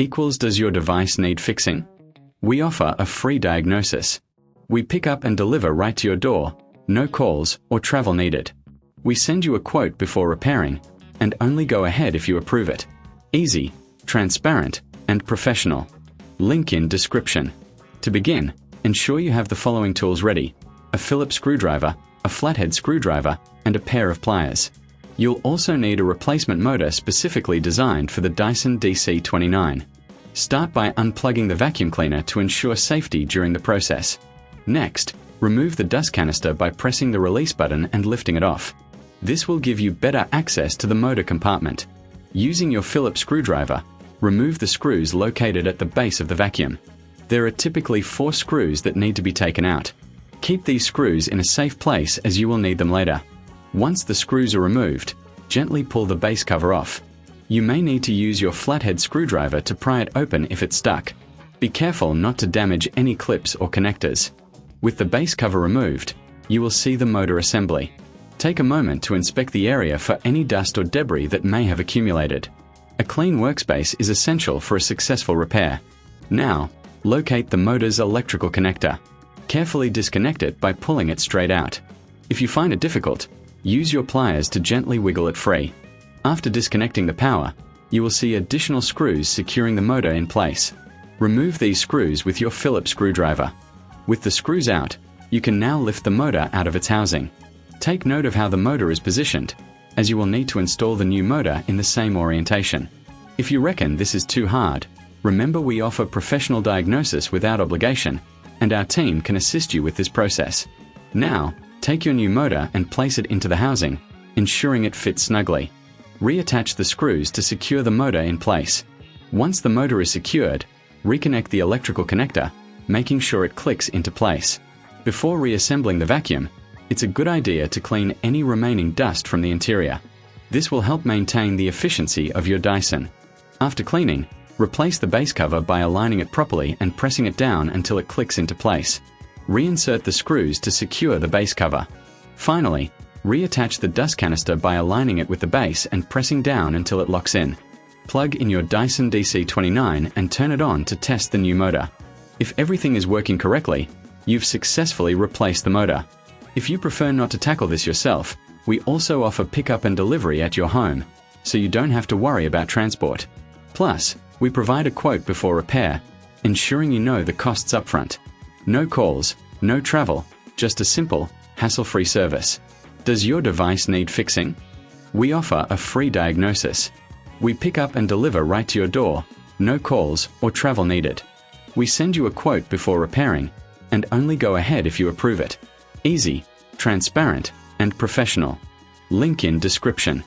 equals does your device need fixing? We offer a free diagnosis. We pick up and deliver right to your door, no calls or travel needed. We send you a quote before repairing, and only go ahead if you approve it. Easy, transparent, and professional. Link in description. To begin, ensure you have the following tools ready: a Phillips screwdriver, a flathead screwdriver, and a pair of pliers. You'll also need a replacement motor specifically designed for the Dyson DC29. Start by unplugging the vacuum cleaner to ensure safety during the process. Next, remove the dust canister by pressing the release button and lifting it off. This will give you better access to the motor compartment. Using your Phillips screwdriver, remove the screws located at the base of the vacuum. There are typically 4 screws that need to be taken out. Keep these screws in a safe place as you will need them later. Once the screws are removed, gently pull the base cover off. You may need to use your flathead screwdriver to pry it open if it's stuck. Be careful not to damage any clips or connectors. With the base cover removed, you will see the motor assembly. Take a moment to inspect the area for any dust or debris that may have accumulated. A clean workspace is essential for a successful repair. Now, locate the motor's electrical connector. Carefully disconnect it by pulling it straight out. If you find it difficult, use your pliers to gently wiggle it free. After disconnecting the power, you will see additional screws securing the motor in place. Remove these screws with your Phillips screwdriver. With the screws out, you can now lift the motor out of its housing. Take note of how the motor is positioned, as you will need to install the new motor in the same orientation. If you reckon this is too hard, remember we offer professional diagnosis without obligation, and our team can assist you with this process. Now, take your new motor and place it into the housing, ensuring it fits snugly. Reattach the screws to secure the motor in place. Once the motor is secured, reconnect the electrical connector, making sure it clicks into place. Before reassembling the vacuum, it's a good idea to clean any remaining dust from the interior. This will help maintain the efficiency of your Dyson. After cleaning, replace the base cover by aligning it properly and pressing it down until it clicks into place. Reinsert the screws to secure the base cover. Finally, reattach the dust canister by aligning it with the base and pressing down until it locks in. Plug in your Dyson DC29 and turn it on to test the new motor. If everything is working correctly, you've successfully replaced the motor. If you prefer not to tackle this yourself, we also offer pickup and delivery at your home, so you don't have to worry about transport. Plus, we provide a quote before repair, ensuring you know the costs upfront. No calls, no travel, just a simple, hassle-free service. Does your device need fixing? We offer a free diagnosis. We pick up and deliver right to your door, no calls or travel needed. We send you a quote before repairing, and only go ahead if you approve it. Easy, transparent, and professional. Link in description.